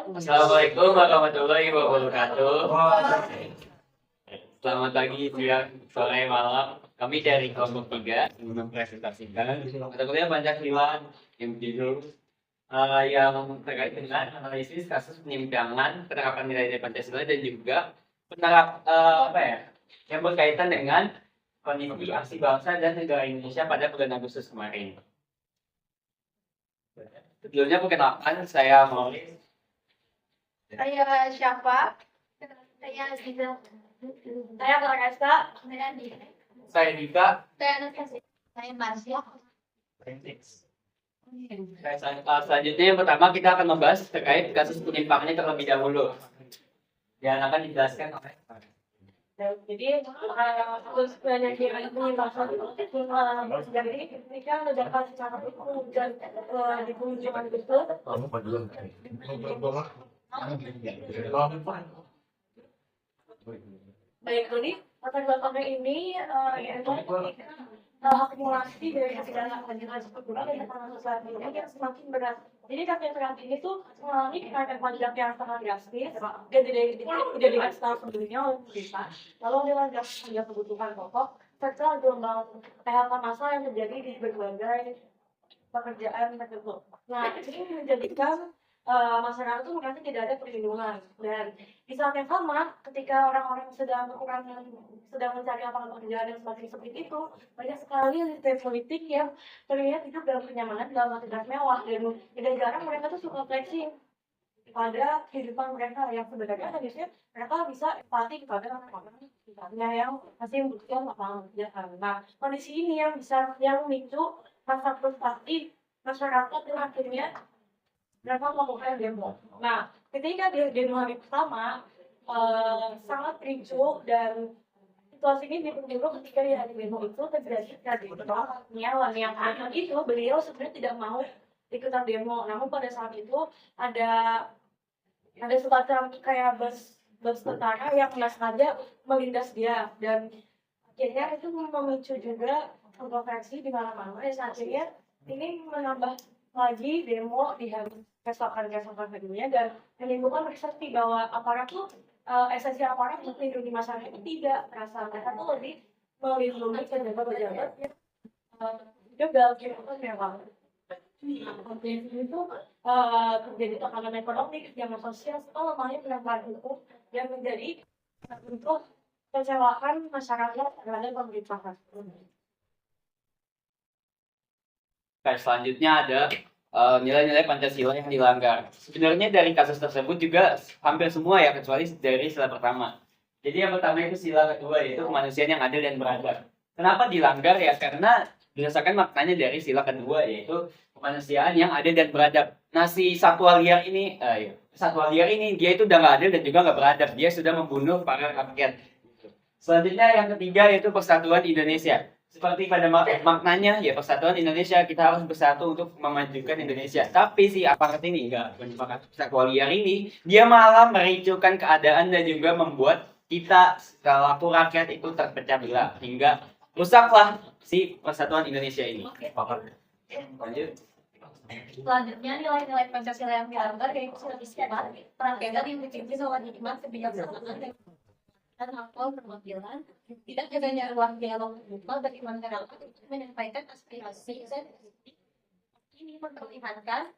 Assalamualaikum warahmatullahi wabarakatuh. Selamat pagi, siang, sore, malam. Kami dari kelompok 3 mempresentasikan mata kuliah Pancasila yang berjudul yang terkait dengan analisis kasus penyimpangan penerapan nilai-nilai Pancasila dan juga yang berkaitan dengan kondisi aksi bangsa dan negara Indonesia pada bulan Agustus kemarin. Sebelumnya perkenalkan, saya Maurice. Saya siapa? Saya Zina. Saya Clarissa. Saya Dika. Saya Dika. Saya Anastasia. Saya Marsya. Selanjutnya yang pertama kita akan membahas terkait kasus penyimpangannya terlebih dahulu. Dan akan dijelaskan oleh Jadi kasus penyimpangan jadi ketika ledakan secara hukum dan di kunjungan itu baik ini akan belakangnya ini yaitu akumulasi dari segala kelanjutan struktural dan tekanan sosial ini yang semakin berat. Jadi kasus yang ini tuh mengalami kenaikan pajak yang sangat drastis dan tidak dilihat secara sebelumnya oleh pemerintah. Lalu dilanjutkan pajak kebutuhan pokok serta gelombang PHK massal yang terjadi di berbagai pekerjaan tertentu. Nah, ini menjadikan masyarakat itu merasa tidak ada perlindungan, dan di saat yang sama ketika orang-orang sedang mencari lapangan pekerjaan yang semakin sempit itu, banyak sekali elit politik yang terlihat hidup dalam kenyamanan dalam aktivitas mewah, dan tidak jarang mereka tuh suka flexing pada kehidupan mereka yang sebenarnya harusnya mereka bisa empati kepada orang-orang sekitarnya yang masih membutuhkan lapangan pekerjaan. Nah, kondisi ini yang memicu rasa frustasi masyarakat dan akhirnya mereka melakukan demo. Nah, ketika di demo hari pertama sangat ricuh, dan situasi ini diperburuk ketika di hari demo itu terjadi penyawan yang itu beliau sebenarnya tidak mau ikutan demo, namun pada saat itu ada semacam kayak bus tentara yang nggak sengaja melindas dia, dan akhirnya itu memicu juga kontroversi di mana-mana, dan akhirnya ini menambah lagi demo di hari keesokan harinya, dan menimbulkan persepsi bahwa aparat tuh esensi aparat untuk melindungi masyarakat itu tidak, merasa mereka tuh lebih melindungi pejabat-pejabat yang gagal gitu memang. Itu terjadi tekanan ekonomi, kesenjangan sosial, serta lemahnya penegakan hukum yang menjadi untuk kecewaan masyarakat terhadap pemerintahan. selanjutnya ada nilai-nilai Pancasila yang dilanggar. Sebenarnya dari kasus tersebut juga hampir semua ya, kecuali dari sila pertama. Jadi yang pertama itu sila kedua, yaitu kemanusiaan yang adil dan beradab. Kenapa dilanggar ya? Karena berdasarkan maknanya dari sila kedua, yaitu kemanusiaan yang adil dan beradab. Nah, si satwa liar ini dia itu udah nggak adil dan juga nggak beradab. Dia sudah membunuh para rakyat. Selanjutnya yang ketiga yaitu persatuan Indonesia. Seperti pada maknanya ya, persatuan Indonesia, kita harus bersatu untuk memajukan Indonesia. Tapi si aparat ini satwa liar ini, dia malah mericukan keadaan dan juga membuat kita selaku rakyat itu terpecah belah hingga rusaklah si persatuan Indonesia ini. Lanjut. Selanjutnya, nilai-nilai Pancasila yang dilanggar yaitu sila perangkaian yang dipimpin oleh hikmat, kebijaksanaan, dan akal perwakilan, tidak adanya ruang dialog terbuka bagi masyarakat untuk menyampaikan aspirasi dan ini memperlihatkan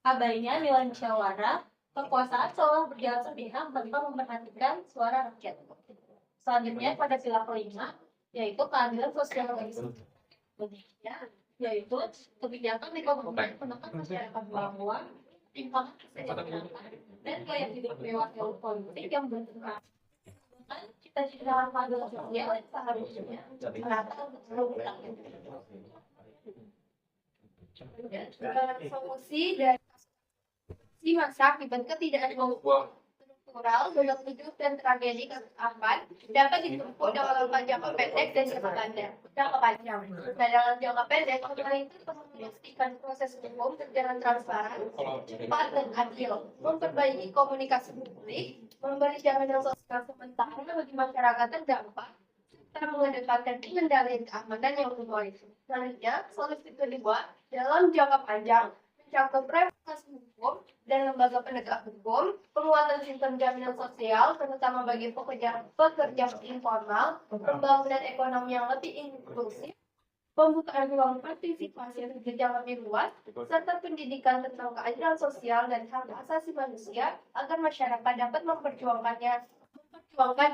abainya nilai musyawarah, kekuasaan seolah berjalan sepihak tanpa memperhatikan suara rakyat. Selanjutnya pada sila kelima yaitu keadilan sosial bagi Indonesia, yaitu kebijakan ekonomi menekan masyarakat bahwa timpangan kesejahteraan dan gaya hidup mewah politik yang berkembang. Cita-cita pada sosial seharusnya merata solusi dari masa akibat ketidakadaan struktural, gejolak hidup dan tragedi kasus Ahmad dapat ditempuh dalam jangka pendek dan jangka panjang. Nah, dalam jangka pendek, pemerintah perlu memastikan proses hukum berjalan transparan, cepat dan adil, memperbaiki komunikasi publik, memberi jaminan sosial sementara bagi masyarakat terdampak, serta mengedepankan pengendalian keamanan yang memadai. Selanjutnya, solusi kedua dalam jangka panjang mencakup reformasi hukum dan lembaga penegak hukum, penguatan sistem jaminan sosial, terutama bagi pekerja informal, pembangunan ekonomi yang lebih inklusif, pembukaan ruang partisipasi yang lebih luas, serta pendidikan tentang keadilan sosial dan hak asasi manusia agar masyarakat dapat memperjuangkan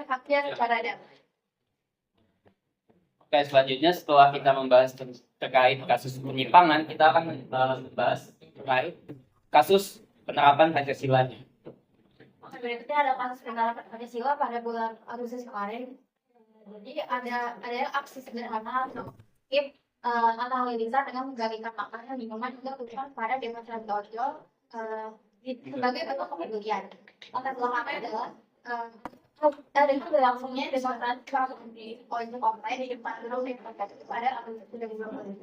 haknya secara damai. Oke, selanjutnya setelah kita membahas terkait kasus penyimpangan, kita akan membahas terkait kasus penerapan Pancasila-nya. Oke, berikutnya ada kasus penerapan Pancasila pada bulan Agustus kemarin. Jadi ada aksi sederhana atau halilintar dengan membagikan makanan minuman juga bukan pada demonstran ojol sebagai bentuk kepedulian. Latar belakangnya adalah dengan berlangsungnya demonstrasi di ojol online di depan gedung DPR pada Agustus 2025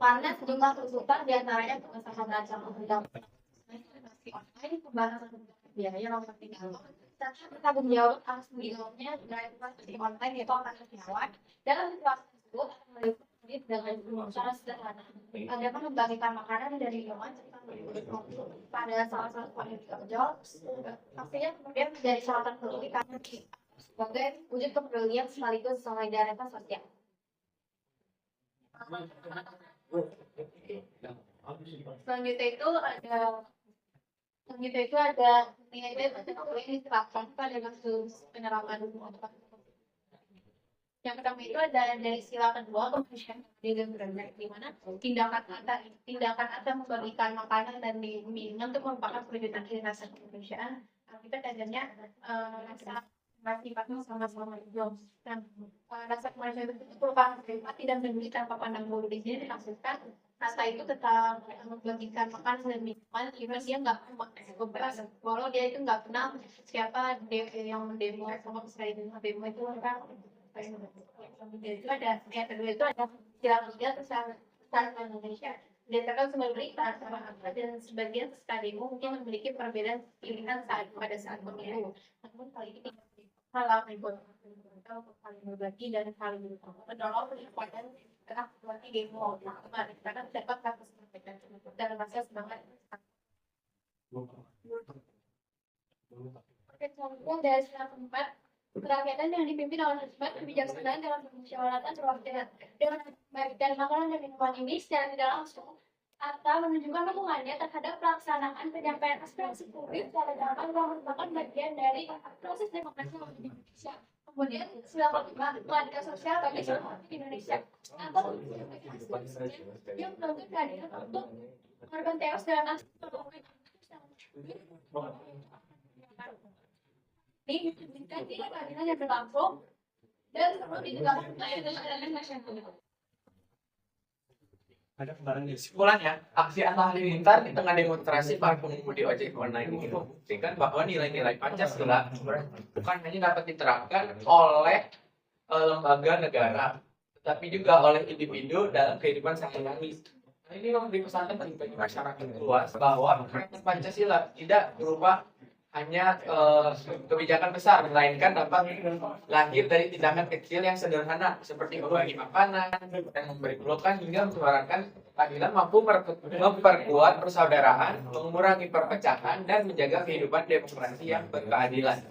karena sejumlah tuntutan diantaranya pengesahan rancangan undang-undang online, pembahasan biaya nomor 3 serta bertanggung jawab atas penggilangnya dari transaksi online yaitu akan dilawan. Dalam situasi tersebut akan meliputi dengan cara sederhana dapat membagikan makanan dari minuman serta pada salah satu panitia ojol. Pastinya kemudian menjadi salah satu indikasi sebagai wujud kepedulian sekaligus solidaritas sosial. Selanjutnya itu ada nilai-nilai yang diterapkan pada kasus penerapan yang pertama itu ada dari sila kedua kemanusiaan dan beradab, di mana tindakan atau membagikan makanan dan minuman itu merupakan perwujudan rasa kemanusiaan. Kita adanya rasa sifatnya sama-sama hidup dan rasa kemanusiaan itu merupakan empati dan peduli tanpa pandang bulu. Di sini dimaksudkan rasa itu tetap membagikan makanan dan minuman, even dia nggak bebas, walau dia itu nggak kenal siapa yang demo sama sekali demo itu kan. Itu ada yang kedua itu ada sila tiga kesatuan Indonesia. Berdasarkan sumber berita dan sebagian peserta demo mungkin memiliki perbedaan pilihan pada saat pemilu. Namun kali ini hal untuk saling berbagi dan saling mendorong peningkatan keaktifan demo kemarin karena terdapat kasus perbedaan dan rasa semangat. Kemudian dari sila keempat, kerakyatan yang dipimpin oleh hikmat kebijaksanaan dalam permusyawaratan perwakilan dengan membagikan makanan dan minuman ini secara tidak langsung atau menunjukkan dukungannya terhadap pelaksanaan penyampaian aspirasi publik secara damai yang merupakan bagian dari proses demokrasi di Indonesia. Kemudian sila kelima, keadilan sosial bagi seluruh di Indonesia atau yang menuntut keadilan untuk korban tewas dalam aksi ini menunjukkan tidak keadilan yang berlangsung dan perlu ditegakkan keadilan masyarakat. Kesimpulannya, aksi antar halilintar di tengah demonstrasi para pengemudi ojek online ini membuktikan bahwa nilai-nilai Pancasila bukan hanya dapat diterapkan oleh lembaga negara, tetapi juga oleh individu dalam kehidupan sehari-hari. Ini memberi pesan penting bagi masyarakat luas bahwa Pancasila tidak berupa hanya kebijakan besar, melainkan dapat lahir dari tindakan kecil yang sederhana seperti berbagi makanan dan memberi pelukan hingga menyuarakan keadilan, mampu memperkuat persaudaraan, mengurangi perpecahan dan menjaga kehidupan demokrasi yang berkeadilan.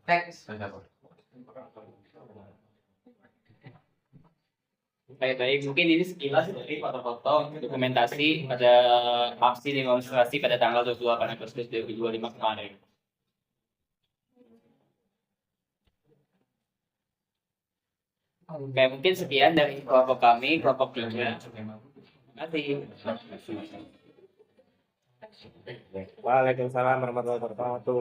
Next. Baik, mungkin ini sekilas dari foto-foto dokumentasi pada aksi demonstrasi pada tanggal 28 Agustus 2025 kemarin. Oke, mungkin sekian dari kelompok kami, kelompok 3. Terima kasih. Waalaikumsalam warahmatullahi wabarakatuh.